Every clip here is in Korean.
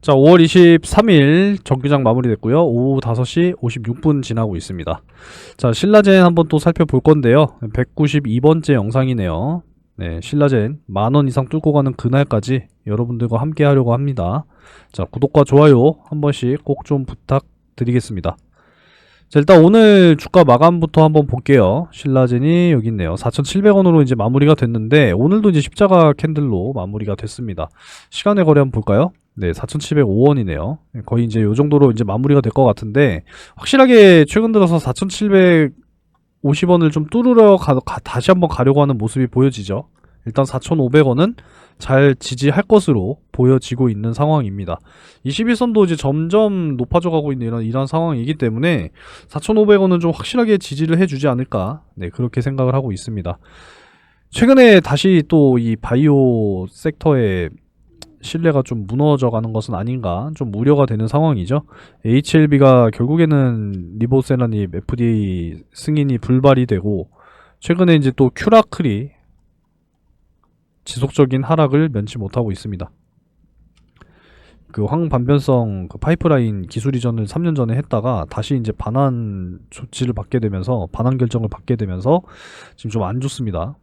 자, 5월 23일 정규장 마무리됐고요. 오후 5시 56분 지나고 있습니다. 자, 신라젠 한번 또 살펴볼 건데요. 192번째 영상이네요. 네, 신라젠 10,000원 이상 뚫고 가는 그날까지 여러분들과 함께 하려고 합니다. 자, 구독과 좋아요 한 번씩 꼭 좀 부탁드리겠습니다. 자, 일단 오늘 주가 마감부터 한번 볼게요. 신라젠이 여기 있네요. 4,700원으로 이제 마무리가 됐는데, 오늘도 이제 십자가 캔들로 마무리가 됐습니다. 시간의 거래 한번 볼까요? 네, 4,705원이네요. 거의 이제 요 정도로 이제 마무리가 될 것 같은데, 확실하게 최근 들어서 4,750원을 좀 뚫으러 다시 한번 가려고 하는 모습이 보여지죠. 일단 4,500원은 잘 지지할 것으로 보여지고 있는 상황입니다. 21선도 이제 점점 높아져 가고 있는 이런 상황이기 때문에 4,500원은 좀 확실하게 지지를 해주지 않을까, 네, 그렇게 생각을 하고 있습니다. 최근에 다시 또 이 바이오 섹터의 신뢰가 좀 무너져 가는 것은 아닌가, 좀 우려가 되는 상황이죠. HLB가 결국에는 리보세라님 FDA 승인이 불발이 되고, 최근에 이제 또 큐라클이 지속적인 하락을 면치 못하고 있습니다. 그 황반변성 그 파이프라인 기술 이전을 3년 전에 했다가 다시 이제 반환 조치를 받게 되면서, 반환 결정을 받게 되면서 지금 좀 안 좋습니다.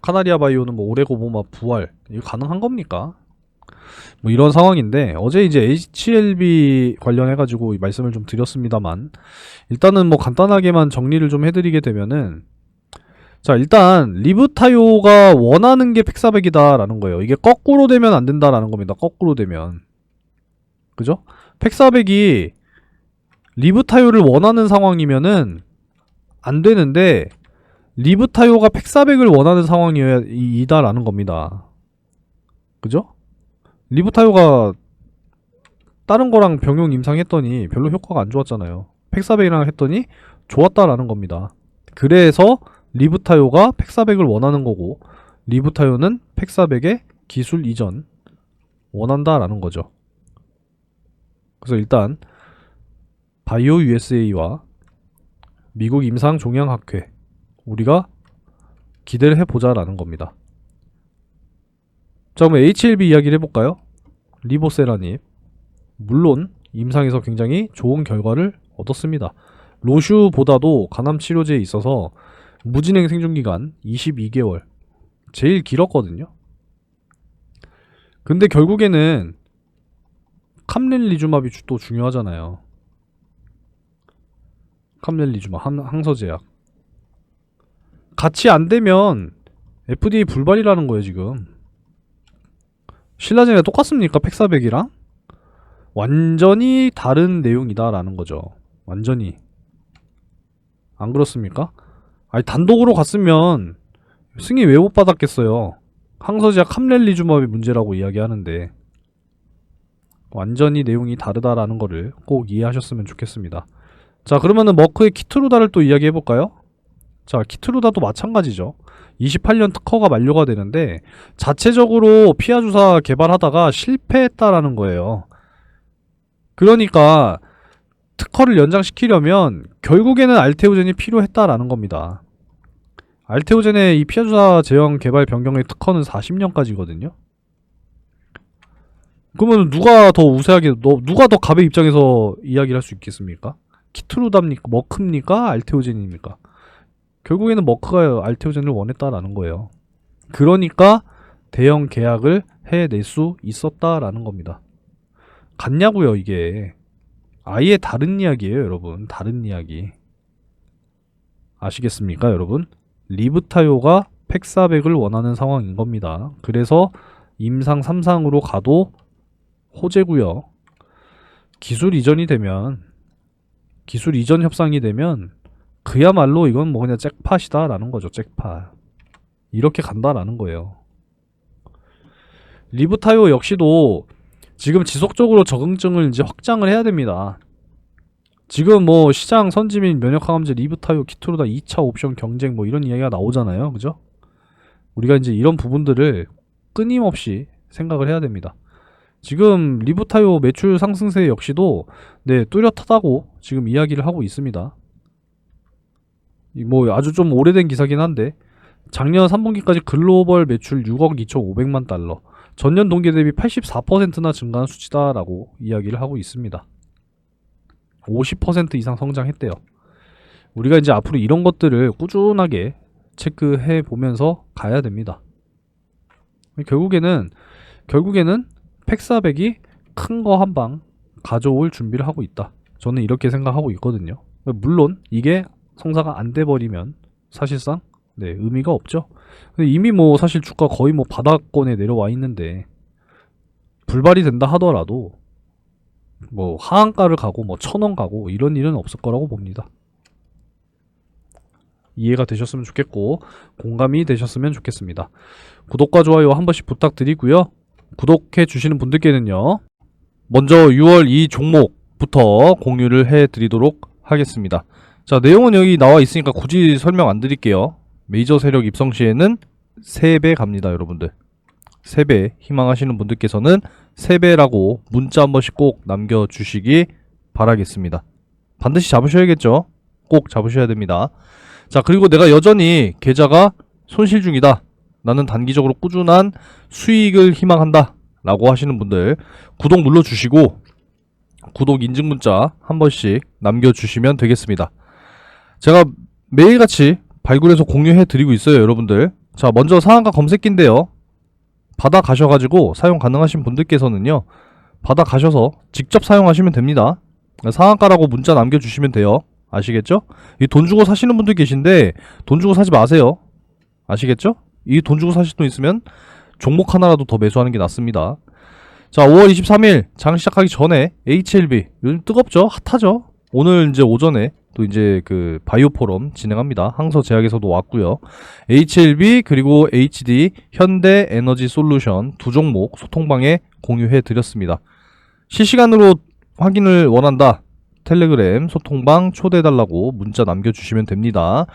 카나리아 바이오는 뭐 오레고모마 부활 이거 가능한 겁니까? 뭐 이런 상황인데, 어제 이제 HLB 관련해가지고 말씀을 좀 드렸습니다만, 일단은 뭐 간단하게만 정리를 좀 해드리게 되면은, 자, 일단 리브타요가 원하는 게 팩400이다 라는 거예요. 이게 거꾸로 되면 안 된다라는 겁니다. 거꾸로 되면, 그죠? 팩400이 리브타요를 원하는 상황이면은 안 되는데, 리브타요가 팩400을 원하는 상황이다 라는 겁니다. 그죠? 리브타요가 다른 거랑 병용 임상했더니 별로 효과가 안 좋았잖아요. 팩400이랑 했더니 좋았다라는 겁니다. 그래서 리브타요가 팩400을 원하는 거고, 리브타요는 팩400의 기술 이전 원한다라는 거죠. 그래서 일단 바이오 USA와 미국 임상 종양학회 우리가 기대를 해보자라는 겁니다. 자, 그럼 HLB 이야기를 해볼까요? 리보세라님 물론 임상에서 굉장히 좋은 결과를 얻었습니다. 로슈보다도 간암 치료제에 있어서 무진행 생존기간 22개월, 제일 길었거든요. 근데 결국에는 캄렐리주마비 또 중요하잖아요. 캄렐리주마 항서제약 같이 안 되면 FDA 불발이라는 거예요. 지금 신라젠이랑 똑같습니까? 팩400이랑 완전히 다른 내용이다라는 거죠. 완전히. 안 그렇습니까? 아니, 단독으로 갔으면 승인 왜 못 받았겠어요. 항서제약 캄렐리주마비 문제라고 이야기하는데, 완전히 내용이 다르다라는 거를 꼭 이해하셨으면 좋겠습니다. 자, 그러면은 머크의 키트루다를 또 이야기해볼까요? 자, 키트루다도 마찬가지죠. 28년 특허가 만료가 되는데, 자체적으로 피하 주사 개발하다가 실패했다라는 거예요. 그러니까 특허를 연장시키려면 결국에는 알테오젠이 필요했다라는 겁니다. 알테오젠의 이 피하주사 제형 개발 변경의 특허는 40년까지거든요. 그러면 누가 더 우세하게, 누가 더 갑의 입장에서 이야기를 할 수 있겠습니까? 키트루다입니까? 머크입니까? 알테오젠입니까? 결국에는 머크가 알테오젠을 원했다라는 거예요. 그러니까 대형 계약을 해낼 수 있었다라는 겁니다. 같냐고요, 이게. 아예 다른 이야기예요, 여러분. 다른 이야기. 아시겠습니까, 여러분? 리브타요가 팩400을 원하는 상황인 겁니다. 그래서 임상 3상으로 가도 호재고요. 기술 이전이 되면, 기술 이전 협상이 되면 그야말로 이건 뭐 그냥 잭팟이다 라는 거죠. 잭팟. 이렇게 간다라는 거예요. 리브타요 역시도 지금 지속적으로 적응증을 이제 확장을 해야 됩니다. 지금 뭐 시장 선지민 면역항암제 리브타요 키트루다 2차 옵션 경쟁 뭐 이런 이야기가 나오잖아요. 그죠? 우리가 이제 이런 부분들을 끊임없이 생각을 해야 됩니다. 지금 리브타요 매출 상승세 역시도 네, 뚜렷하다고 지금 이야기를 하고 있습니다. 뭐 아주 좀 오래된 기사긴 한데, 작년 3분기까지 글로벌 매출 6억 2,500만 달러, 전년 동기 대비 84%나 증가한 수치다라고 이야기를 하고 있습니다. 50% 이상 성장했대요. 우리가 이제 앞으로 이런 것들을 꾸준하게 체크해 보면서 가야 됩니다. 결국에는 팩사백이 큰 거 한 방 가져올 준비를 하고 있다. 저는 이렇게 생각하고 있거든요. 물론 이게 성사가 안 돼 버리면 사실상 의미가 없죠. 근데 이미 뭐 사실 주가 거의 뭐 바닥권에 내려와 있는데 불발이 된다 하더라도 뭐 하한가를 가고 뭐 1,000원 가고 이런 일은 없을 거라고 봅니다. 이해가 되셨으면 좋겠고 공감이 되셨으면 좋겠습니다. 구독과 좋아요 한 번씩 부탁드리고요. 구독해 주시는 분들께는요, 먼저 6월 이 종목부터 공유를 해 드리도록 하겠습니다. 자, 내용은 여기 나와 있으니까 굳이 설명 안 드릴게요. 메이저 세력 입성 시에는 3배 갑니다, 여러분들. 3배 희망하시는 분들께서는 3배라고 문자 한 번씩 꼭 남겨주시기 바라겠습니다. 반드시 잡으셔야겠죠? 꼭 잡으셔야 됩니다. 자, 그리고 내가 여전히 계좌가 손실 중이다, 나는 단기적으로 꾸준한 수익을 희망한다 라고 하시는 분들 구독 눌러주시고 구독 인증 문자 한 번씩 남겨주시면 되겠습니다. 제가 매일같이 발굴해서 공유해 드리고 있어요, 여러분들. 자, 먼저 상한가 검색기인데요, 받아 가셔가지고 사용 가능하신 분들께서는요, 받아 가셔서 직접 사용하시면 됩니다. 상한가라고 문자 남겨주시면 돼요. 아시겠죠? 이 돈 주고 사시는 분들 계신데 돈 주고 사지 마세요. 아시겠죠? 이 돈 주고 사실 돈 있으면 종목 하나라도 더 매수하는 게 낫습니다. 자, 5월 23일 장 시작하기 전에 HLB 요즘 뜨겁죠? 핫하죠? 오늘 이제 오전에 또 이제 그 바이오 포럼 진행합니다. 항서제약에서도 왔고요. HLB 그리고 HD 현대 에너지 솔루션 두 종목 소통방에 공유해 드렸습니다. 실시간으로 확인을 원한다, 텔레그램 소통방 초대해달라고 문자 남겨주시면 됩니다.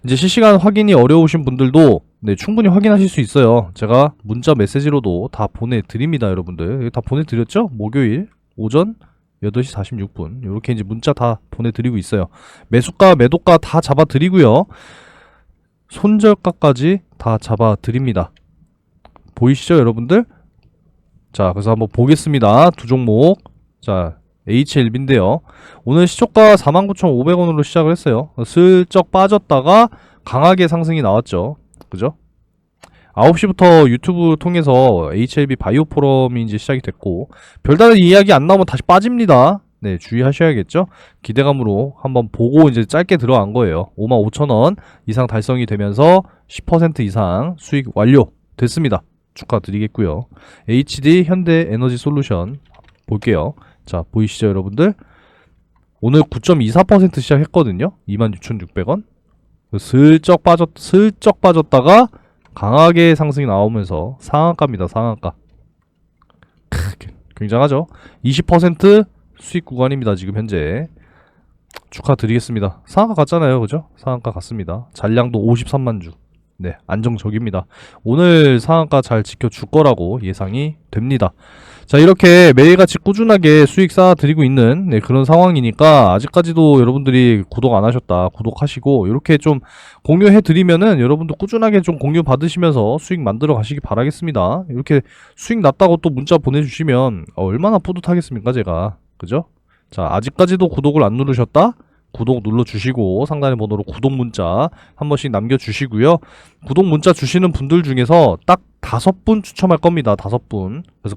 이제 실시간 확인이 어려우신 분들도 충분히 확인하실 수 있어요. 제가 문자 메시지로도 다 보내드립니다, 여러분들. 다 보내드렸죠? 목요일 오전 8시 46분 이렇게 이제 문자 다 보내드리고 있어요. 매수가 매도가 다 잡아드리고요, 손절가까지 다 잡아드립니다. 보이시죠, 여러분들? 자, 그래서 한번 보겠습니다. 두 종목. 자, HLB인데요. 오늘 시초가 49,500원으로 시작을 했어요. 슬쩍 빠졌다가 강하게 상승이 나왔죠. 그죠? 9시부터 유튜브 통해서 HLB 바이오 포럼이 이제 시작이 됐고, 별다른 이야기 안 나오면 다시 빠집니다. 네, 주의하셔야겠죠? 기대감으로 한번 보고 이제 짧게 들어간 거예요. 55,000원 이상 달성이 되면서 10% 이상 수익 완료 됐습니다. 축하드리겠고요. HD 현대 에너지 솔루션 볼게요. 자, 보이시죠, 여러분들? 오늘 9.24% 시작했거든요. 26,600원. 슬쩍 빠졌다가 강하게 상승이 나오면서 상한가입니다, 상한가. 굉장하죠? 20% 수익 구간입니다, 지금 현재. 축하드리겠습니다. 상한가 갔잖아요, 그죠? 상한가 갔습니다. 잔량도 53만 주. 네, 안정적입니다. 오늘 상한가 잘 지켜줄 거라고 예상이 됩니다. 자, 이렇게 매일같이 꾸준하게 수익 쌓아드리고 있는 그런 상황이니까 아직까지도 여러분들이 구독 안 하셨다, 구독하시고 이렇게 좀 공유해드리면은 여러분도 꾸준하게 좀 공유 받으시면서 수익 만들어 가시기 바라겠습니다. 이렇게 수익 났다고 또 문자 보내주시면 얼마나 뿌듯하겠습니까, 제가. 그죠? 자, 아직까지도 구독을 안 누르셨다? 구독 눌러주시고 상단의 번호로 구독 문자 한 번씩 남겨주시고요. 구독 문자 주시는 분들 중에서 딱 5분 추첨할 겁니다. 5분. 그래서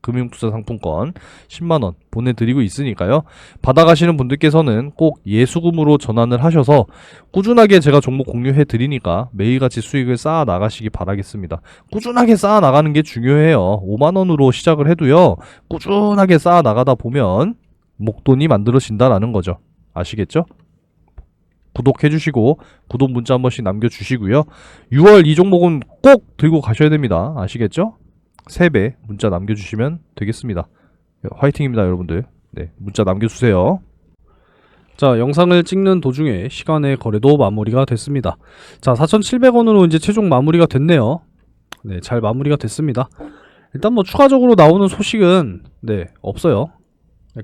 금융투자 상품권 10만원 보내드리고 있으니까요. 받아가시는 분들께서는 꼭 예수금으로 전환을 하셔서 꾸준하게 제가 종목 공유해드리니까 매일같이 수익을 쌓아 나가시기 바라겠습니다. 꾸준하게 쌓아 나가는 게 중요해요. 5만원으로 시작을 해도요, 꾸준하게 쌓아 나가다 보면 목돈이 만들어진다라는 거죠. 아시겠죠? 구독해주시고 구독 문자 한 번씩 남겨주시고요. 6월 이 종목은 꼭 들고 가셔야 됩니다. 아시겠죠? 3배 문자 남겨주시면 되겠습니다. 화이팅입니다, 여러분들. 네, 문자 남겨주세요. 자, 영상을 찍는 도중에 시간의 거래도 마무리가 됐습니다. 자, 4,700원으로 이제 최종 마무리가 됐네요. 네, 잘 마무리가 됐습니다. 일단 뭐 추가적으로 나오는 소식은 없어요.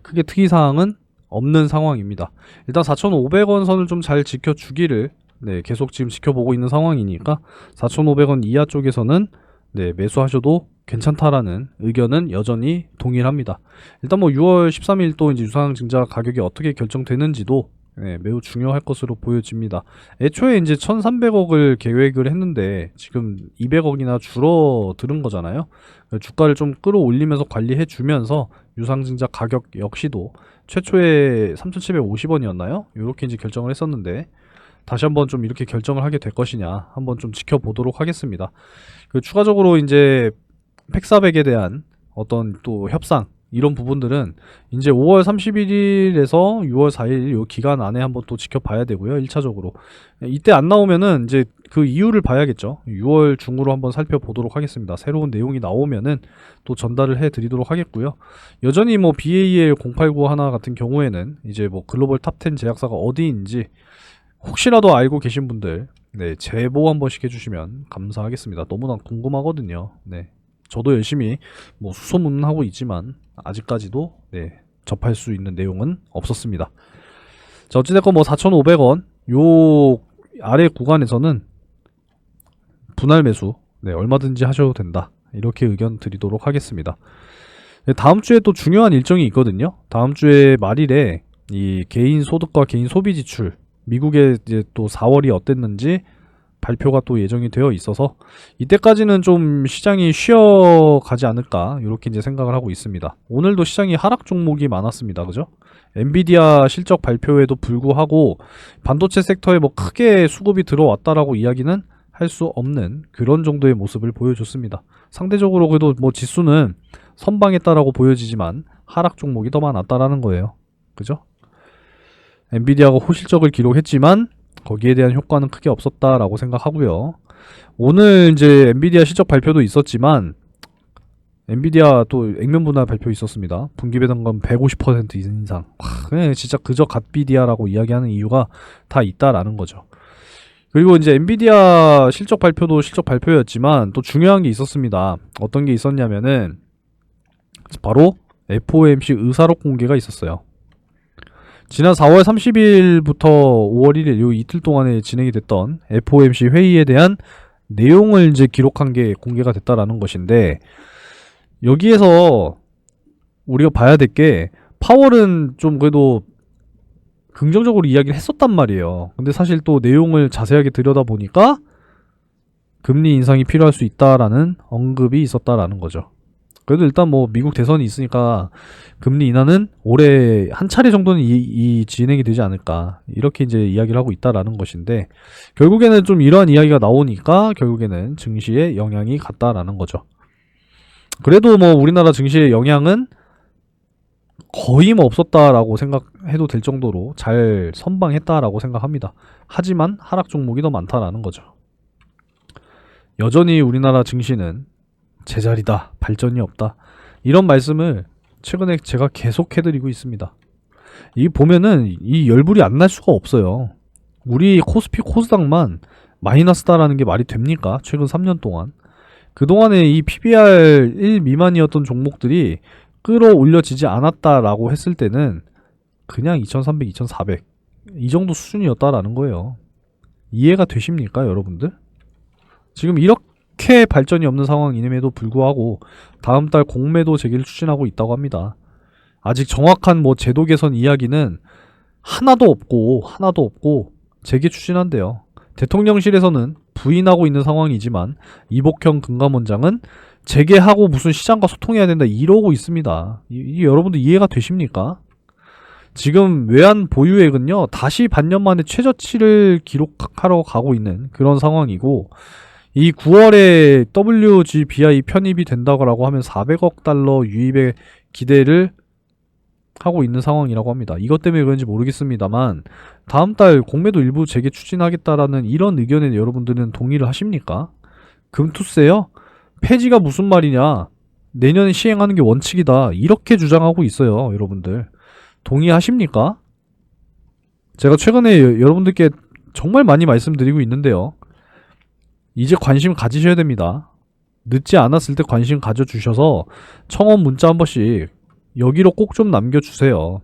크게 특이사항은 없는 상황입니다. 일단 4,500원 선을 좀 잘 지켜주기를 네, 계속 지금 지켜보고 있는 상황이니까 4,500원 이하 쪽에서는 네, 매수하셔도 괜찮다라는 의견은 여전히 동일합니다. 일단 뭐 6월 13일 또 이제 유상증자 가격이 어떻게 결정되는지도 네, 매우 중요할 것으로 보여집니다. 애초에 이제 1,300억을 계획을 했는데 지금 200억이나 줄어드는 거잖아요. 주가를 좀 끌어올리면서 관리해 주면서 유상증자 가격 역시도 최초에 3,750원이었나요? 이렇게 이제 결정을 했었는데 다시 한번 좀 이렇게 결정을 하게 될 것이냐 한번 좀 지켜보도록 하겠습니다. 추가적으로 이제 팩사백에 대한 어떤 또 협상 이런 부분들은 이제 5월 31일에서 6월 4일 요 기간 안에 한번 또 지켜봐야 되고요. 1차적으로 이때 안 나오면은 이제 그 이유를 봐야겠죠. 6월 중으로 한번 살펴보도록 하겠습니다. 새로운 내용이 나오면은 또 전달을 해드리도록 하겠고요. 여전히 뭐 BAL 089 하나 같은 경우에는 이제 뭐 글로벌 탑10 제약사가 어디인지 혹시라도 알고 계신 분들 네, 제보 한 번씩 해주시면 감사하겠습니다. 너무나 궁금하거든요. 네, 저도 열심히 뭐 수소문하고 있지만 아직까지도 네, 접할 수 있는 내용은 없었습니다. 자, 어찌됐건 뭐 4,500원 요 아래 구간에서는 분할 매수 네, 얼마든지 하셔도 된다. 이렇게 의견 드리도록 하겠습니다. 네, 다음 주에 또 중요한 일정이 있거든요. 다음 주에 말일에 이 개인 소득과 개인 소비 지출 미국의 이제 또 4월이 어땠는지 발표가 또 예정이 되어 있어서 이때까지는 좀 시장이 쉬어가지 않을까 이렇게 이제 생각을 하고 있습니다. 오늘도 시장이 하락 종목이 많았습니다. 그죠? 엔비디아 실적 발표에도 불구하고 반도체 섹터에 뭐 크게 수급이 들어왔다라고 이야기는 할 수 없는 그런 정도의 모습을 보여줬습니다. 상대적으로 그래도 뭐 지수는 선방했다라고 보여지지만 하락 종목이 더 많았다라는 거예요. 그죠? 엔비디아가 호실적을 기록했지만 거기에 대한 효과는 크게 없었다라고 생각하고요. 오늘 이제 엔비디아 실적 발표도 있었지만 엔비디아 또 액면 분할 발표 있었습니다. 분기 배당금 150% 인상. 그냥 진짜 그저 갓비디아라고 이야기하는 이유가 다 있다라는 거죠. 그리고 이제 엔비디아 실적 발표도 실적 발표였지만 또 중요한 게 있었습니다. 어떤 게 있었냐면은 바로 FOMC 의사록 공개가 있었어요. 지난 4월 30일부터 5월 1일 요 이틀 동안에 진행이 됐던 FOMC 회의에 대한 내용을 이제 기록한 게 공개가 됐다라는 것인데 여기에서 우리가 봐야 될 게 파월은 좀 그래도 긍정적으로 이야기를 했었단 말이에요. 근데 사실 또 내용을 자세하게 들여다보니까 금리 인상이 필요할 수 있다라는 언급이 있었다라는 거죠. 그래도 일단 뭐 미국 대선이 있으니까 금리 인하는 올해 한 차례 정도는 이 진행이 되지 않을까 이렇게 이제 이야기를 하고 있다라는 것인데 결국에는 좀 이러한 이야기가 나오니까 결국에는 증시에 영향이 갔다라는 거죠. 그래도 뭐 우리나라 증시의 영향은 거의 뭐 없었다라고 생각해도 될 정도로 잘 선방했다라고 생각합니다. 하지만 하락 종목이 더 많다라는 거죠. 여전히 우리나라 증시는 제자리다, 발전이 없다. 이런 말씀을 최근에 제가 계속 해드리고 있습니다. 이 보면은 이 열불이 안 날 수가 없어요. 우리 코스피 코스닥만 마이너스다라는 게 말이 됩니까? 최근 3년 동안. 그동안에 이 PBR 1 미만이었던 종목들이 끌어올려지지 않았다라고 했을 때는 그냥 2300, 2400 이 정도 수준이었다라는 거예요. 이해가 되십니까, 여러분들? 지금 이렇게 발전이 없는 상황임에도 불구하고 다음 달 공매도 재개를 추진하고 있다고 합니다. 아직 정확한 뭐 제도 개선 이야기는 하나도 없고 재개 추진한대요. 대통령실에서는 부인하고 있는 상황이지만 이복형 금감원장은 재개하고 무슨 시장과 소통해야 된다 이러고 있습니다. 이게 여러분들 이해가 되십니까? 지금 외환 보유액은요 다시 반년 만에 최저치를 기록하러 가고 있는 그런 상황이고 이 9월에 WGBI 편입이 된다고 하면 400억 달러 유입의 기대를 하고 있는 상황이라고 합니다. 이것 때문에 그런지 모르겠습니다만 다음 달 공매도 일부 재개 추진하겠다라는 이런 의견에 여러분들은 동의를 하십니까? 금투세요? 폐지가 무슨 말이냐? 내년에 시행하는 게 원칙이다. 이렇게 주장하고 있어요. 여러분들. 동의하십니까? 제가 최근에 여러분들께 정말 많이 말씀드리고 있는데요. 이제 관심 가지셔야 됩니다. 늦지 않았을 때 관심 가져주셔서 청원 문자 한 번씩 여기로 꼭 좀 남겨주세요.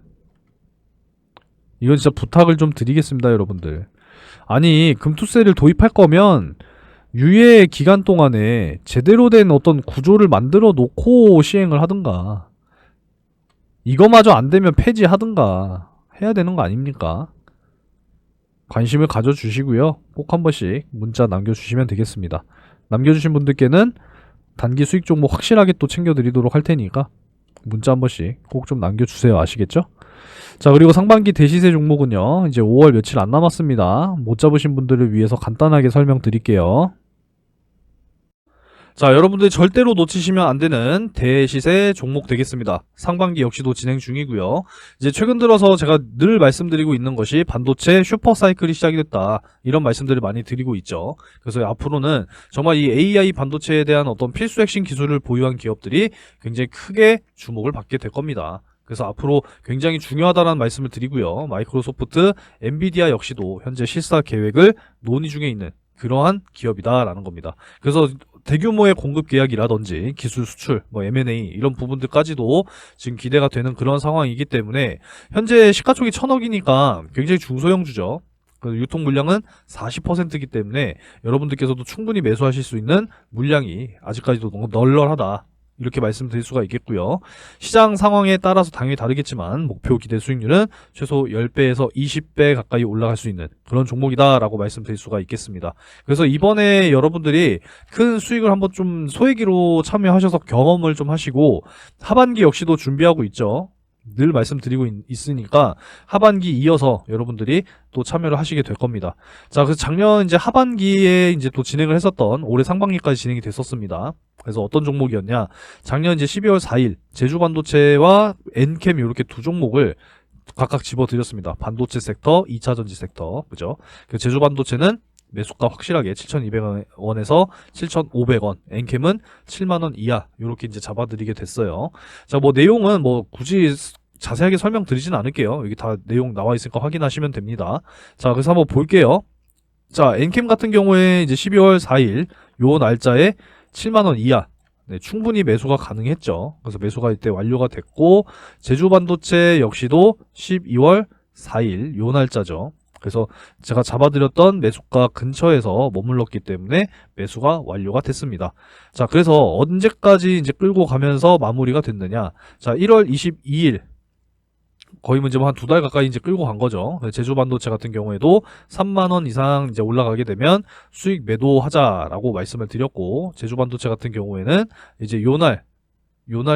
이건 진짜 부탁을 좀 드리겠습니다, 여러분들. 아니, 금투세를 도입할 거면 유예 기간 동안에 제대로 된 어떤 구조를 만들어 놓고 시행을 하든가, 이거마저 안 되면 폐지하든가 해야 되는 거 아닙니까? 관심을 가져주시고요. 꼭 한 번씩 문자 남겨주시면 되겠습니다. 남겨주신 분들께는 단기 수익 종목 확실하게 또 챙겨드리도록 할 테니까 문자 한 번씩 꼭 좀 남겨주세요. 아시겠죠? 자, 그리고 상반기 대시세 종목은요, 이제 5월 며칠 안 남았습니다. 못 잡으신 분들을 위해서 간단하게 설명드릴게요. 자, 여러분들이 절대로 놓치시면 안 되는 대시세 종목 되겠습니다. 상반기 역시도 진행 중이고요. 이제 최근 들어서 제가 늘 말씀드리고 있는 것이 반도체 슈퍼사이클이 시작이 됐다. 이런 말씀들을 많이 드리고 있죠. 그래서 앞으로는 정말 이 AI 반도체에 대한 어떤 필수 핵심 기술을 보유한 기업들이 굉장히 크게 주목을 받게 될 겁니다. 그래서 앞으로 굉장히 중요하다는 말씀을 드리고요. 마이크로소프트, 엔비디아 역시도 현재 실사 계획을 논의 중에 있는 그러한 기업이다라는 겁니다. 그래서 대규모의 공급 계약이라든지 기술 수출, M&A 이런 부분들까지도 지금 기대가 되는 그런 상황이기 때문에 현재 시가총이 1,000억이니까 굉장히 중소형주죠. 유통 물량은 40%이기 때문에 여러분들께서도 충분히 매수하실 수 있는 물량이 아직까지도 너무 널널하다. 이렇게 말씀드릴 수가 있겠고요. 시장 상황에 따라서 당연히 다르겠지만 목표 기대 수익률은 최소 10배에서 20배 가까이 올라갈 수 있는 그런 종목이다라고 말씀드릴 수가 있겠습니다. 그래서 이번에 여러분들이 큰 수익을 한번 좀 소액으로 참여하셔서 경험을 좀 하시고 하반기 역시도 준비하고 있죠. 늘 말씀드리고 있으니까 하반기 이어서 여러분들이 또 참여를 하시게 될 겁니다. 자, 그래서 작년 이제 하반기에 이제 또 진행을 했었던 올해 상반기까지 진행이 됐었습니다. 그래서 어떤 종목이었냐? 작년 이제 12월 4일 제주반도체와 엔캠 이렇게 두 종목을 각각 집어드렸습니다. 반도체 섹터, 2차전지 섹터, 그죠? 그 제주반도체는 매수가 확실하게 7,200원에서 7,500원, 엔캠은 7만원 이하 이렇게 이제 잡아드리게 됐어요. 자, 내용은 굳이 자세하게 설명드리진 않을게요. 여기 다 내용 나와 있으니까 확인하시면 됩니다. 자, 그래서 한번 볼게요. 자, 엔캠 같은 경우에 이제 12월 4일 요 날짜에 7만원 이하, 네, 충분히 매수가 가능했죠. 그래서 매수가 이때 완료가 됐고, 제주반도체 역시도 12월 4일 요 날짜죠. 그래서 제가 잡아드렸던 매수가 근처에서 머물렀기 때문에 매수가 완료가 됐습니다. 자, 그래서 언제까지 이제 끌고 가면서 마무리가 됐느냐. 자, 1월 22일. 거의 이제 한 두 달 가까이 이제 끌고 간 거죠. 제주반도체 같은 경우에도 3만원 이상 이제 올라가게 되면 수익 매도하자라고 말씀을 드렸고, 제주반도체 같은 경우에는 이제 요날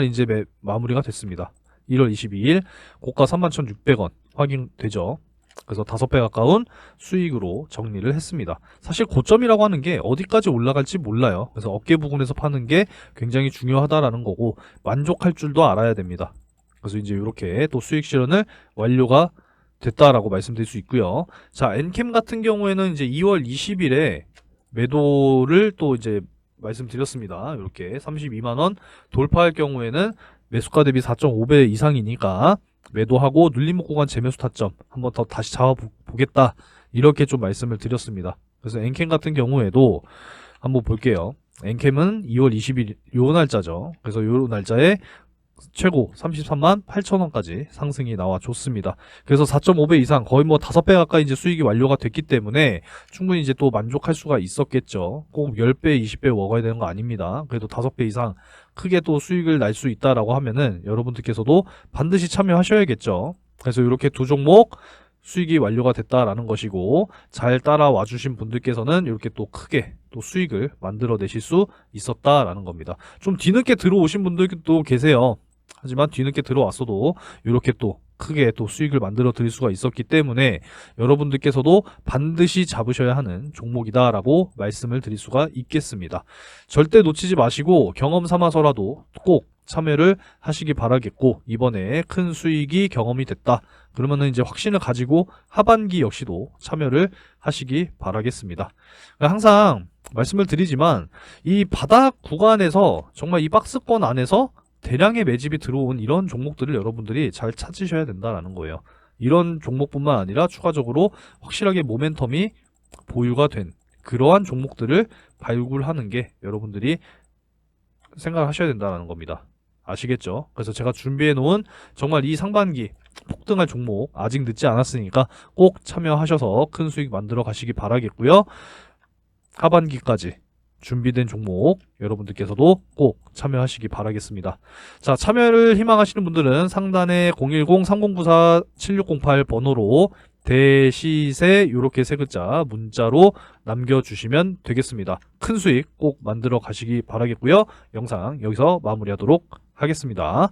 이제 마무리가 됐습니다. 1월 22일 고가 31,600원 확인되죠. 그래서 5배 가까운 수익으로 정리를 했습니다. 사실 고점이라고 하는 게 어디까지 올라갈지 몰라요. 그래서 어깨 부근에서 파는 게 굉장히 중요하다라는 거고, 만족할 줄도 알아야 됩니다. 그래서 이제 이렇게 또 수익 실현을 완료가 됐다라고 말씀드릴 수 있고요. 자, 엔캠 같은 경우에는 이제 2월 20일에 매도를 또 이제 말씀드렸습니다. 이렇게 32만원 돌파할 경우에는 매수가 대비 4.5배 이상이니까 매도하고 눌림목 구간 재매수 타점 한번 더 다시 잡아보겠다, 이렇게 좀 말씀을 드렸습니다. 그래서 엔캠 같은 경우에도 한번 볼게요. 엔캠은 2월 20일 요 날짜죠. 그래서 요 날짜에 최고 33만 8천원까지 상승이 나와 줬습니다. 그래서 4.5배 이상, 거의 5배 가까이 이제 수익이 완료가 됐기 때문에 충분히 이제 또 만족할 수가 있었겠죠. 꼭 10배, 20배 먹어야 되는 거 아닙니다. 그래도 5배 이상 크게 또 수익을 날 수 있다라고 하면은 여러분들께서도 반드시 참여하셔야겠죠. 그래서 이렇게 두 종목 수익이 완료가 됐다라는 것이고, 잘 따라와 주신 분들께서는 이렇게 또 크게 또 수익을 만들어 내실 수 있었다라는 겁니다. 좀 뒤늦게 들어오신 분들도 계세요. 하지만 뒤늦게 들어왔어도 이렇게 또 크게 또 수익을 만들어 드릴 수가 있었기 때문에 여러분들께서도 반드시 잡으셔야 하는 종목이다라고 말씀을 드릴 수가 있겠습니다. 절대 놓치지 마시고 경험 삼아서라도 꼭 참여를 하시기 바라겠고, 이번에 큰 수익이 경험이 됐다 그러면은 이제 확신을 가지고 하반기 역시도 참여를 하시기 바라겠습니다. 항상 말씀을 드리지만 이 바닥 구간에서 정말 이 박스권 안에서 대량의 매집이 들어온 이런 종목들을 여러분들이 잘 찾으셔야 된다라는 거예요. 이런 종목뿐만 아니라 추가적으로 확실하게 모멘텀이 보유가 된 그러한 종목들을 발굴하는 게 여러분들이 생각을 하셔야 된다는 겁니다. 아시겠죠? 그래서 제가 준비해 놓은 정말 이 상반기 폭등할 종목 아직 늦지 않았으니까 꼭 참여하셔서 큰 수익 만들어 가시기 바라겠고요. 하반기까지 준비된 종목 여러분들께서도 꼭 참여하시기 바라겠습니다. 자, 참여를 희망하시는 분들은 상단에 010-3094-7608 번호로 대시세 이렇게 세 글자 문자로 남겨주시면 되겠습니다. 큰 수익 꼭 만들어 가시기 바라겠고요. 영상 여기서 마무리하도록 하겠습니다.